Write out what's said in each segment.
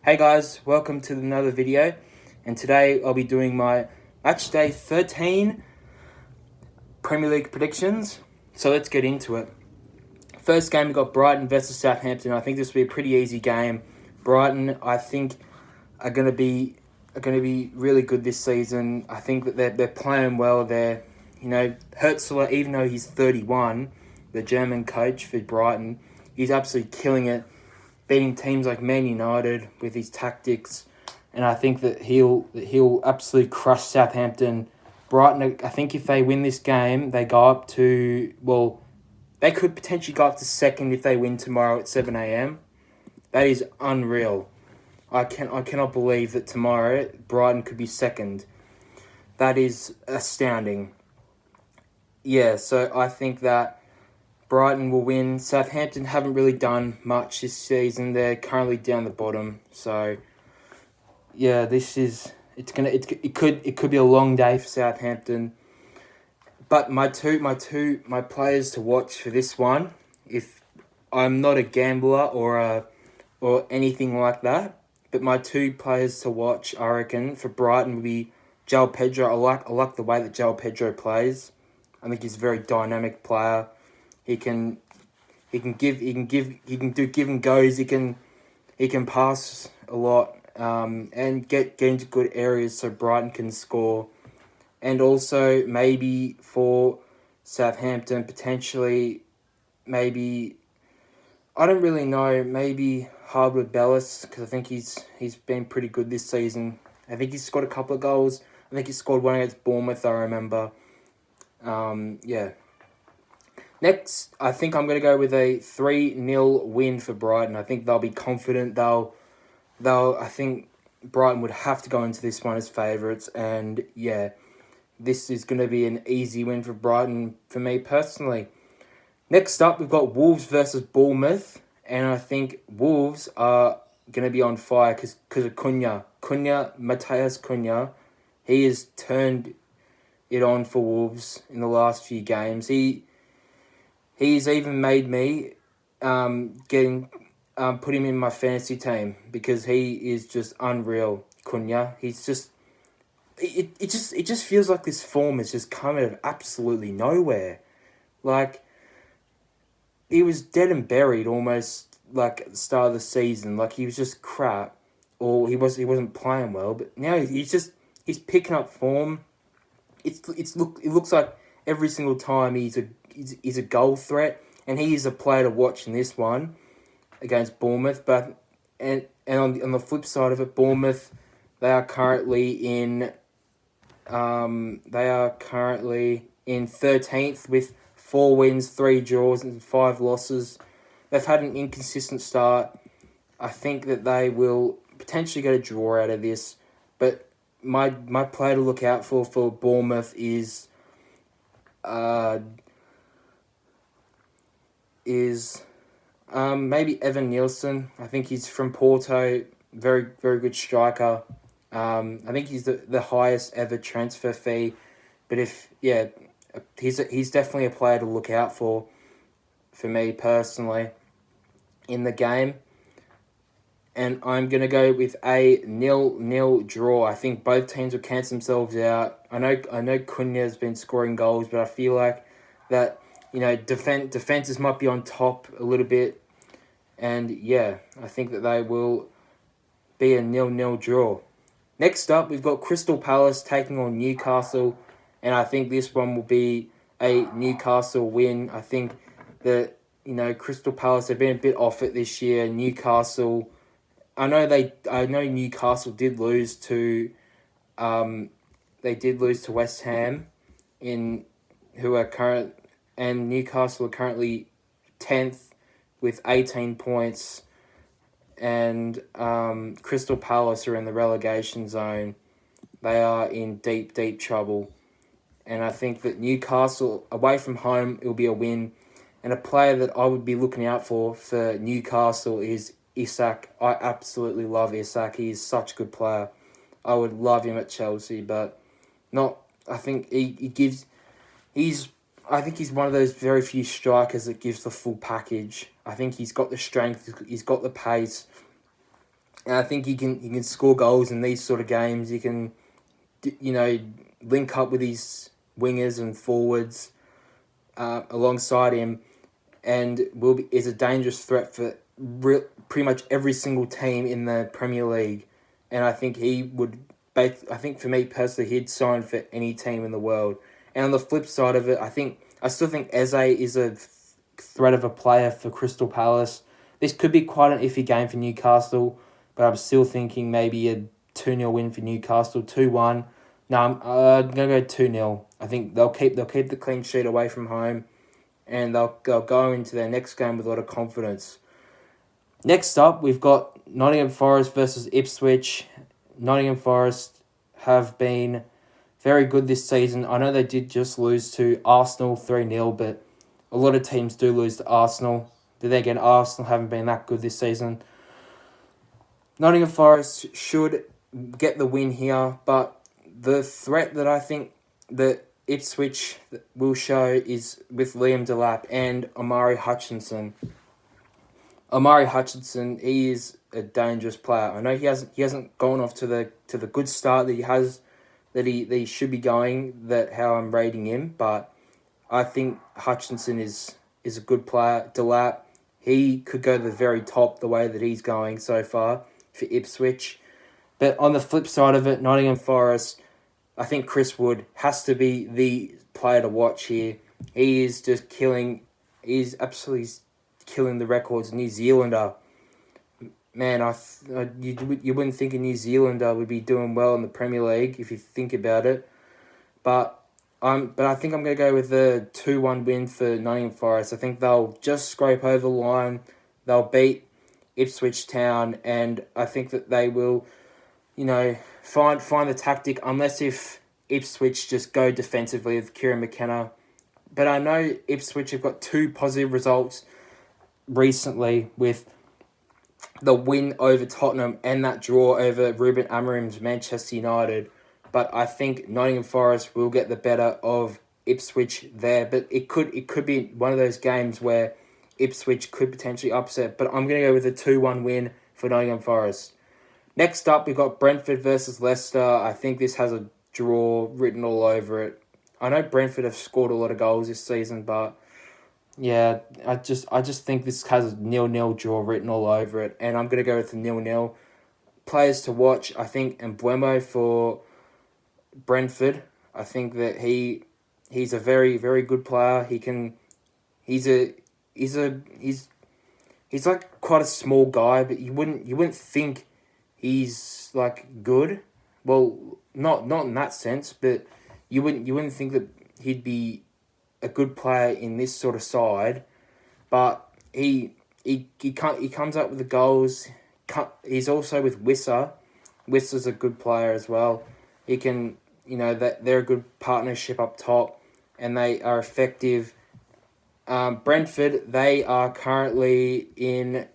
Hey guys, welcome to another video, and today I'll be doing my Matchday 13 Premier League predictions. So let's get into it. First game, we got Brighton versus Southampton. I think this will be a pretty easy game. Brighton, I think, are going to be really good this season. I think that they're playing well. Hertzler, even though he's 31, the German coach for Brighton, he's absolutely killing it, beating teams like Man United with his tactics, and I think that he'll absolutely crush Southampton. Brighton, I think if they win this game, they go up to, they could potentially go up to second if they win tomorrow at 7 a.m. That is unreal. I cannot believe that tomorrow Brighton could be second. That is astounding. Yeah, so I think that Brighton will win. Southampton haven't really done much this season. They're currently down the bottom. So yeah, it could be a long day for Southampton. But my players to watch for this one, if I'm not a gambler or anything like that, but my two players to watch, I reckon, for Brighton would be João Pedro. I like the way that João Pedro plays. I think he's a very dynamic player. He can do give and goes. He can pass a lot and get into good areas so Brighton can score. And also maybe for Southampton potentially, maybe I don't really know. Maybe Harwood Bellis, because I think he's been pretty good this season. I think he's scored a couple of goals. I think he scored one against Bournemouth, I remember. Yeah. Next, I think I'm going to go with a 3-0 win for Brighton. I think they'll be confident. I think Brighton would have to go into this one as favourites. And yeah, this is going to be an easy win for Brighton for me personally. Next up, we've got Wolves versus Bournemouth. And I think Wolves are going to be on fire because of Cunha. Matheus Cunha, he has turned it on for Wolves in the last few games. He's even made me put him in my fantasy team because he is just unreal. Cunha, he's just it just feels like this form is just coming out of absolutely nowhere. Like he was dead and buried almost like at the start of the season. Like he was just crap, or he wasn't playing well. But now he's picking up form. It looks like every single time he's a goal threat, and he is a player to watch in this one against Bournemouth. But and on the flip side of it, Bournemouth, they are currently in 13th with 4 wins, 3 draws, and 5 losses. They've had an inconsistent start. I think that they will potentially get a draw out of this, but my player to look out for Bournemouth is maybe Evan Nielsen. I think he's from Porto, very very good striker. I think he's the highest ever transfer fee, but he's definitely a player to look out for me personally in the game. And I'm going to go with a 0-0 draw. I think both teams will cancel themselves out. I know Cunha has been scoring goals, but I feel like that, defenses might be on top a little bit. And yeah, I think that they will be a 0-0 draw. Next up, we've got Crystal Palace taking on Newcastle. And I think this one will be a Newcastle win. I think that, Crystal Palace have been a bit off it this year. Newcastle, I know Newcastle did lose to West Ham and Newcastle are currently 10th with 18 points, and Crystal Palace are in the relegation zone. They are in deep trouble, and I think that Newcastle away from home, it will be a win. And a player that I would be looking out for Newcastle is Isak. I absolutely love Isak. He is such a good player. I would love him at Chelsea, but not. I think I think he's one of those very few strikers that gives the full package. I think he's got the strength. He's got the pace, And I think he can score goals in these sort of games. He can, link up with his wingers and forwards alongside him, and is a dangerous threat for pretty much every single team in the Premier League. And I think he would. I think for me personally, he'd sign for any team in the world. And on the flip side of it, I still think Eze is a threat of a player for Crystal Palace. This could be quite an iffy game for Newcastle, but I'm still thinking maybe a 2-0 win for Newcastle, 2-1. No, I'm gonna go 2-0. I think they'll keep the clean sheet away from home, and they'll go into their next game with a lot of confidence. Next up, we've got Nottingham Forest versus Ipswich. Nottingham Forest have been very good this season. I know they did just lose to Arsenal 3-0, but a lot of teams do lose to Arsenal. But then again, Arsenal haven't been that good this season. Nottingham Forest should get the win here, but the threat that I think that Ipswich will show is with Liam Delap and Omari Hutchinson. Omari Hutchinson, he is a dangerous player. I know he hasn't gone off to the good start that he should be going, that how I'm rating him, but I think Hutchinson is a good player. Delap, he could go to the very top the way that he's going so far for Ipswich. But on the flip side of it, Nottingham Forest, I think Chris Wood has to be the player to watch here. He is just he's absolutely killing the records. New Zealander, man, you wouldn't think a New Zealander would be doing well in the Premier League if you think about it. But I think I'm going to go with the 2-1 win for Nottingham Forest. I think they'll just scrape over the line. They'll beat Ipswich Town, and I think that they will, find the tactic, unless if Ipswich just go defensively with Kieran McKenna. But I know Ipswich have got 2 positive results recently with the win over Tottenham and that draw over Ruben Amorim's Manchester United. But I think Nottingham Forest will get the better of Ipswich there. But it could be one of those games where Ipswich could potentially upset. But I'm going to go with a 2-1 win for Nottingham Forest. Next up, we've got Brentford versus Leicester. I think this has a draw written all over it. I know Brentford have scored a lot of goals this season, but yeah, I just think this has a 0-0 draw written all over it. And I'm going to go with the 0-0. Players to watch, I think Mbeumo for Brentford. I think that he's a very, very good player. He's like quite a small guy, but you wouldn't think he's like good. Well, not in that sense, but you wouldn't think that he'd be a good player in this sort of side. But he comes up with the goals. He's also with Wissa. Wissa's a good player as well. He can, that they're a good partnership up top, and they are effective. Brentford, they are currently in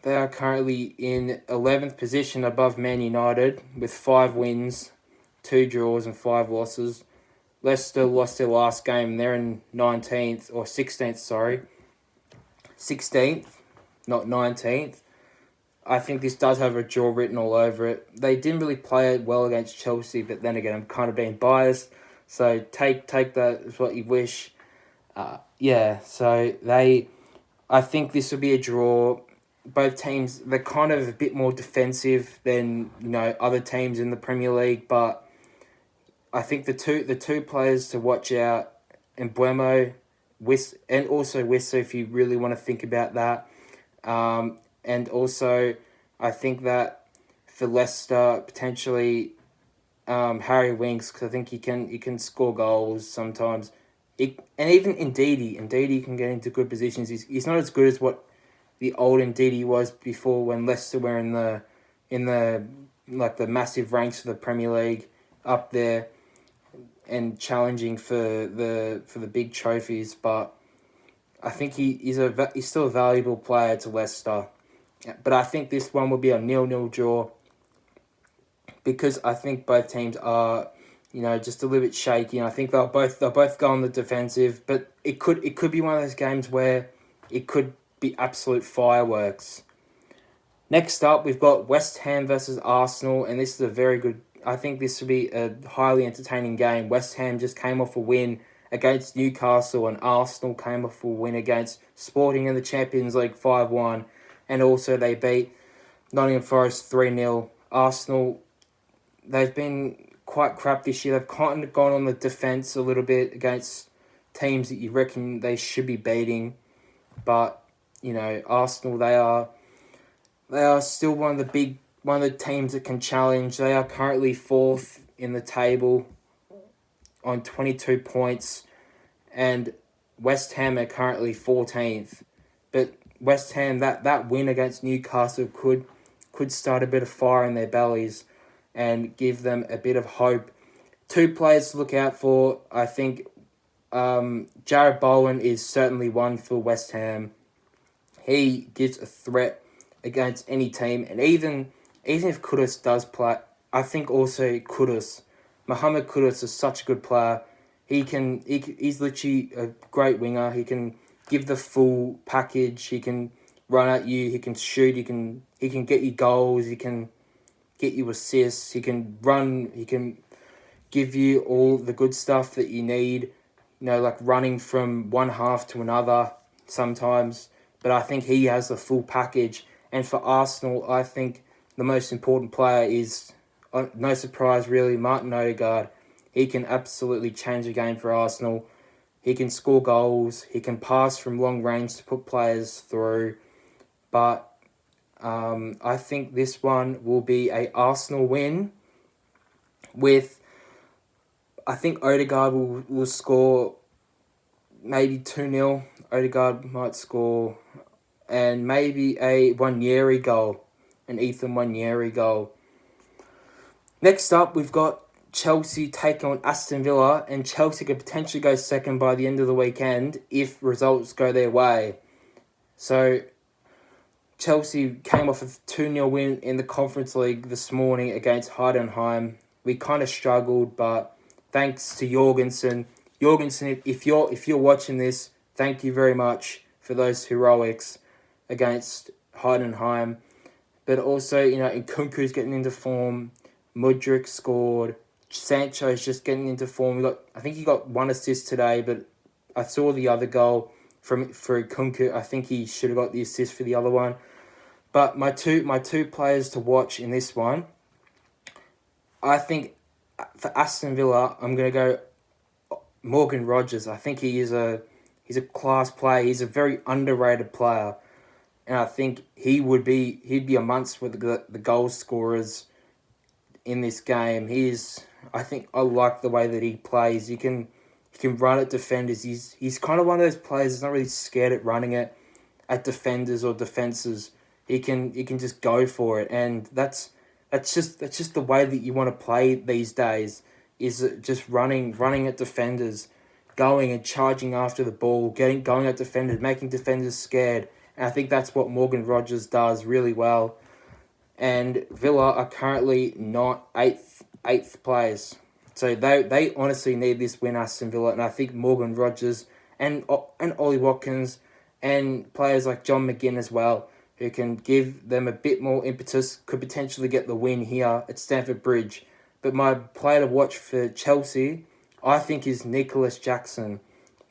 11th position above Man United with 5 wins, 2 draws and 5 losses. Leicester lost their last game. They're in 19th or 16th, sorry. 16th, not 19th. I think this does have a draw written all over it. They didn't really play it well against Chelsea, but then again, I'm kind of being biased. So take that as what you wish. I think this will be a draw. Both teams, they're kind of a bit more defensive than other teams in the Premier League, but I think the two players to watch out, Mbeumo, and also Wissa, if you really want to think about that. And also, I think that for Leicester, potentially Harry Winks, because I think he can score goals sometimes. And even Ndidi can get into good positions. He's not as good as what the old Ndidi was before, when Leicester were in the the massive ranks of the Premier League, up there and challenging for the big trophies. But I think he's still a valuable player to Leicester. But I think this one will be a 0-0 draw, because I think both teams are just a little bit shaky, and I think they'll both go on the defensive. But it could be one of those games where it could be absolute fireworks. Next up, we've got West Ham versus Arsenal, and this is a very good... I think this will be a highly entertaining game. West Ham just came off a win against Newcastle, and Arsenal came off a win against Sporting in the Champions League 5-1, and also they beat Nottingham Forest 3-0. Arsenal, they've been quite crap this year. They've kind of gone on the defence a little bit against teams that you reckon they should be beating. But, Arsenal, they are still one of the teams that can challenge. They are currently 4th in the table on 22 points, and West Ham are currently 14th. But West Ham, that win against Newcastle could start a bit of fire in their bellies and give them a bit of hope. 2 players to look out for, I think. Jared Bowen is certainly one for West Ham. He gives a threat against any team, and even if Kudus does play, I think also Mohamed Kudus is such a good player. He's literally a great winger. He can give the full package. He can run at you. He can shoot. He can get you goals. He can get you assists. He can run. He can give you all the good stuff that you need. Like running from one half to another sometimes. But I think he has the full package. And for Arsenal, I think the most important player is, no surprise really, Martin Odegaard. He can absolutely change the game for Arsenal. He can score goals. He can pass from long range to put players through. But I think this one will be a Arsenal win with... I think Odegaard will score maybe 2-0. Odegaard might score, and maybe a Wanyeri goal, an Ethan Wanyeri goal. Next up, we've got Chelsea taking on Aston Villa, and Chelsea could potentially go second by the end of the weekend if results go their way. So, Chelsea came off a 2-0 win in the Conference League this morning against Heidenheim. We kind of struggled, but thanks to Jorgensen. Jorgensen, if you're watching this, thank you very much for those heroics against Heidenheim. But also, Nkunku's getting into form. Mudryk scored. Sancho's just getting into form. I think he got 1 assist today, but I saw the other goal for Nkunku. I think he should have got the assist for the other one. But my two players to watch in this one, I think for Aston Villa, I'm going to go Morgan Rogers. I think he's a class player. He's a very underrated player. And I think he'd be amongst with the goal scorers in this game. I like the way that he plays. He can run at defenders. He's kind of one of those players that's not really scared at running it at defenders or defenses. He can just go for it, and that's just the way that you want to play these days. Is just running at defenders, going and charging after the ball, going at defenders, making defenders scared. And I think that's what Morgan Rogers does really well. And Villa are currently not eighth place. So they honestly need this win, Aston Villa. And I think Morgan Rogers and Ollie Watkins and players like John McGinn as well, who can give them a bit more impetus, could potentially get the win here at Stamford Bridge. But my player to watch for Chelsea, I think, is Nicholas Jackson.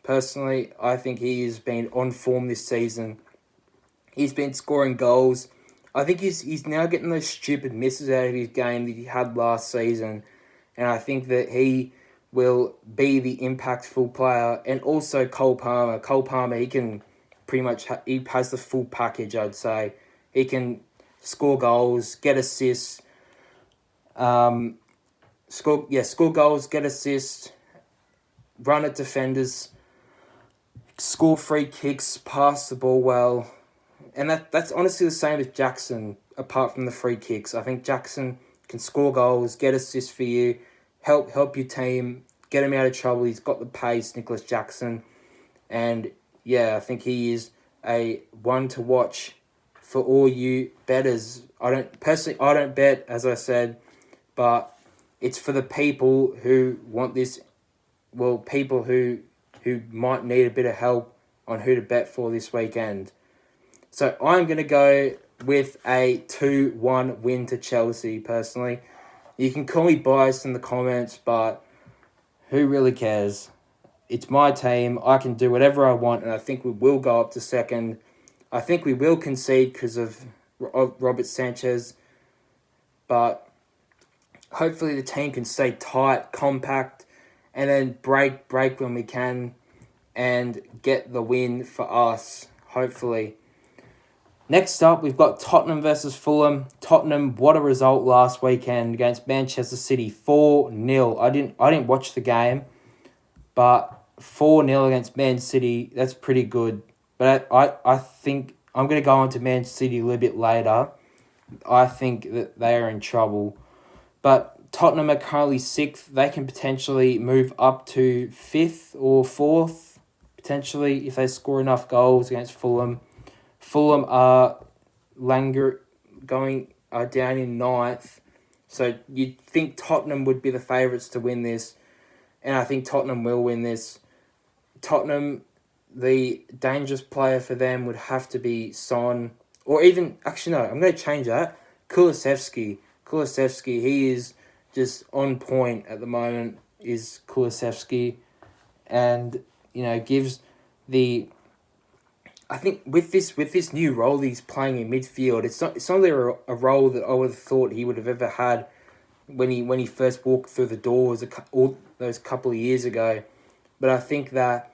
Personally, I think he has been on form this season. He's been scoring goals. I think he's now getting those stupid misses out of his game that he had last season. And I think that he will be the impactful player. And also Cole Palmer, he can pretty much... he has the full package, I'd say. He can score goals, get assists. Score goals, get assists, run at defenders, score free kicks, pass the ball well. And that's honestly the same as Jackson, apart from the free kicks. I think Jackson can score goals, get assists for you, help your team, get him out of trouble. He's got the pace, Nicholas Jackson. And yeah, I think he is a one to watch for all you bettors. I don't bet, as I said, but it's for the people who want this, people who might need a bit of help on who to bet for this weekend. So I'm going to go with a 2-1 win to Chelsea, personally. You can call me biased in the comments, but who really cares? It's my team. I can do whatever I want, and I think we will go up to second. I think we will concede because of Robert Sanchez, but hopefully the team can stay tight, compact, and then break when we can and get the win for us, hopefully. Next up, we've got Tottenham versus Fulham. Tottenham, what a result last weekend against Manchester City, 4-0. I didn't watch the game, but 4-0 against Man City, that's pretty good. But I think I'm going to go on to Man City a little bit later. I think that they are in trouble. But Tottenham are currently 6th. They can potentially move up to 5th or 4th, potentially, if they score enough goals against Fulham. Fulham are down in 9th. So you'd think Tottenham would be the favourites to win this. And I think Tottenham will win this. Tottenham, the dangerous player for them would have to be Son. Or even, actually no, I'm going to change that. Kulusevski, he is just on point at the moment, is Kulusevski. And, gives the... I think with this new role he's playing in midfield, it's not really a role that I would have thought he would have ever had when he first walked through the doors all those couple of years ago. But I think that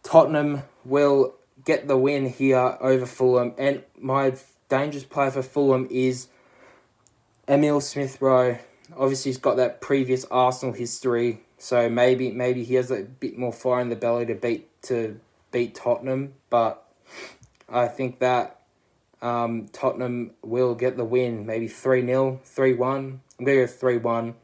Tottenham will get the win here over Fulham. And my dangerous player for Fulham is Emil Smith-Rowe. Obviously, he's got that previous Arsenal history, so maybe he has a bit more fire in the belly to beat Tottenham. But I think that Tottenham will get the win, maybe 3-0, 3-1. I'm going to go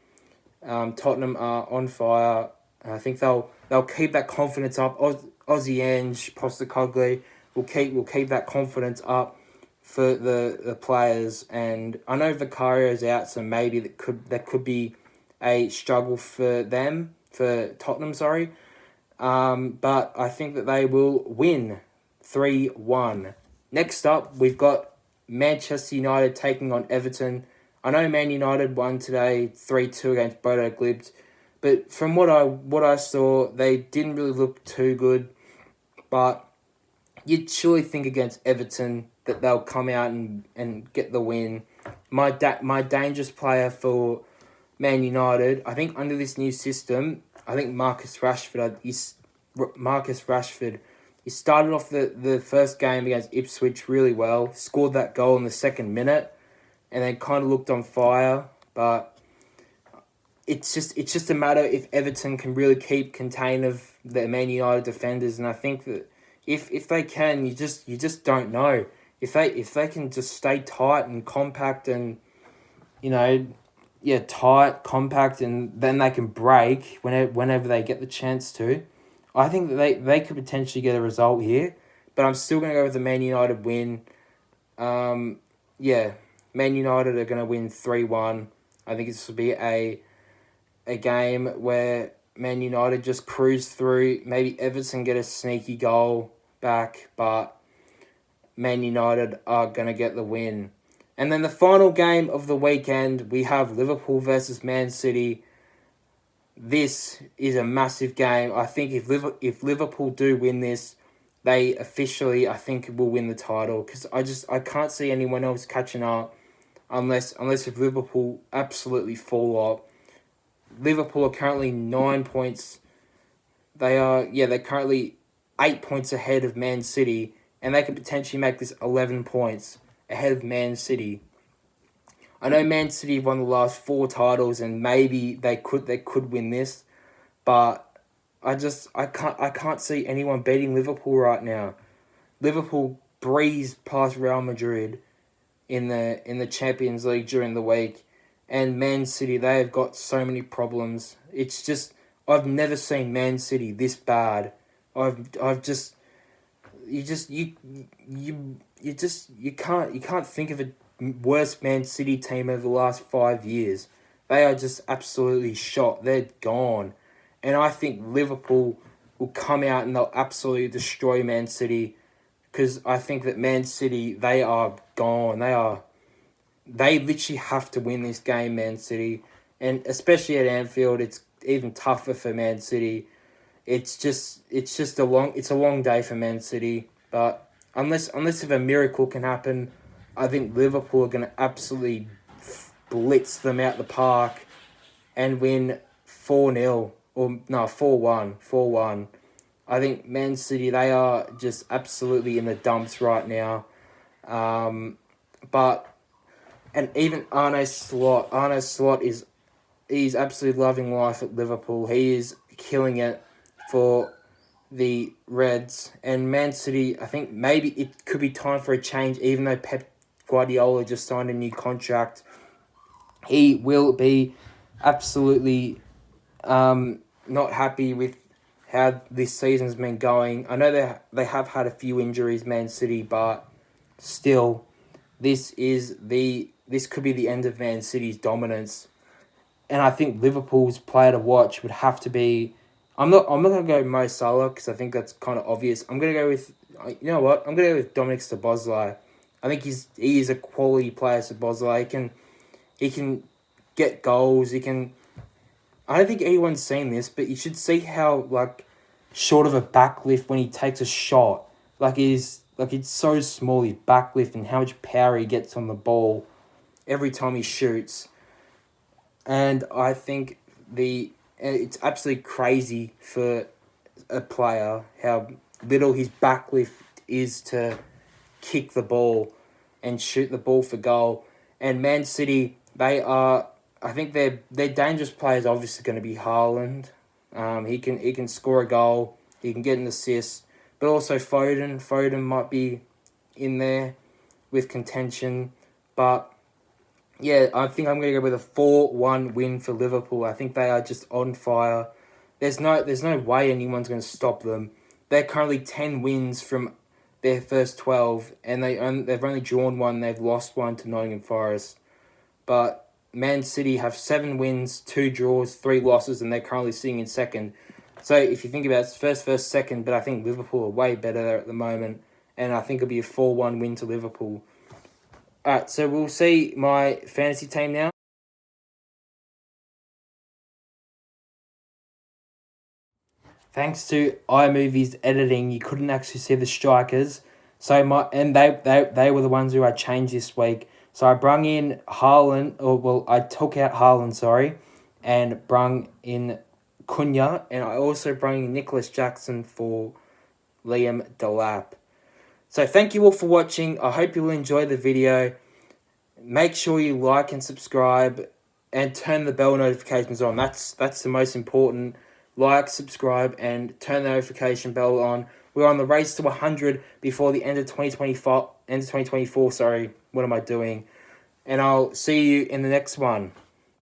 3-1. Tottenham are on fire. I think they'll keep that confidence up. Aussie Ange, Postecoglou will keep that confidence up for the players. And I know Vicario's out, so maybe that could be a struggle for Tottenham. But I think that they will win 3-1. Next up, we've got Manchester United taking on Everton. I know Man United won today 3-2 against Bodo Glimt, but from what I saw, they didn't really look too good. But you'd surely think against Everton that they'll come out and get the win. My dangerous player for Man United, I think under this new system, I think Marcus Rashford, he started off the first game against Ipswich really well, scored that goal in the second minute, and then kind of looked on fire. But it's just a matter if Everton can really keep contain of the Man United defenders, and I think that if they can, you just don't know if they can just stay tight and compact and tight, compact, and then they can break whenever they get the chance to. I think that they could potentially get a result here, but I'm still going to go with the Man United win. Man United are going to win 3-1. I think this will be a game where Man United just cruise through. Maybe Everton get a sneaky goal back, but Man United are going to get the win. And then the final game of the weekend, we have Liverpool versus Man City. This is a massive game. I think if Liverpool do win this, they officially, I think, will win the title, because I can't see anyone else catching up unless if Liverpool absolutely fall off. Liverpool are currently 9 points. They're currently 8 points ahead of Man City, and they could potentially make this 11 points ahead of Man City. I know Man City have won the last 4 titles, and maybe they could win this, but I can't see anyone beating Liverpool right now. Liverpool breezed past Real Madrid in the Champions League during the week, and Man City, they have got so many problems. It's just, I've never seen Man City this bad. You can't think of a worst Man City team over the last 5 years. They are just absolutely shot. They're gone. And I think Liverpool will come out and they'll absolutely destroy Man City. because I think that Man City, they are gone. They literally have to win this game, Man City, and especially at Anfield, it's even tougher for Man City. It's a long day for Man City, but unless if a miracle can happen, I think Liverpool are going to absolutely blitz them out the park and win 4-0 or no 4-1, 4-1. I think Man City, they are just absolutely in the dumps right now. But and even Arne Slot he's absolutely loving life at Liverpool. He is killing it for the Reds. And Man City, I think maybe it could be time for a change, even though Pep Guardiola just signed a new contract. He will be absolutely not happy with how this season's been going. I know they have had a few injuries, Man City, but still, this could be the end of Man City's dominance. And I think Liverpool's player to watch would have to be. I'm not gonna go Mo Salah because I think that's kind of obvious. I'm gonna go with, you know what? I'm gonna go with Dominic Szoboszlai. I think he is a quality player. Szoboszlai. He can get goals. He can. I don't think anyone's seen this, but you should see how short of a backlift when he takes a shot. It's so small, his backlift, and how much power he gets on the ball every time he shoots. And I think it's absolutely crazy for a player how little his backlift is to kick the ball and shoot the ball for goal. And Man City, I think their dangerous player is obviously going to be Haaland. He can score a goal, he can get an assist, but also Foden. Foden might be in there with contention, but yeah, I think I'm going to go with a 4-1 win for Liverpool. I think they are just on fire. There's no way anyone's going to stop them. They're currently 10 wins from their first 12, and they've only drawn one. They've lost one to Nottingham Forest. But Man City have 7 wins, 2 draws, 3 losses, and they're currently sitting in second. So if you think about it, it's first, second, but I think Liverpool are way better there at the moment, and I think it'll be a 4-1 win to Liverpool. Alright, so we'll see my fantasy team now. Thanks to iMovie's editing, you couldn't actually see the strikers. So they were the ones who I changed this week. So I brung in I took out Haaland, sorry, and brung in Cunha, and I also brung in Nicholas Jackson for Liam Delap. So thank you all for watching. I hope you will enjoy the video. Make sure you like and subscribe and turn the bell notifications on. That's the most important. Like, subscribe, and turn the notification bell on. We're on the race to 100 before the end of 2024. Sorry, what am I doing? And I'll see you in the next one.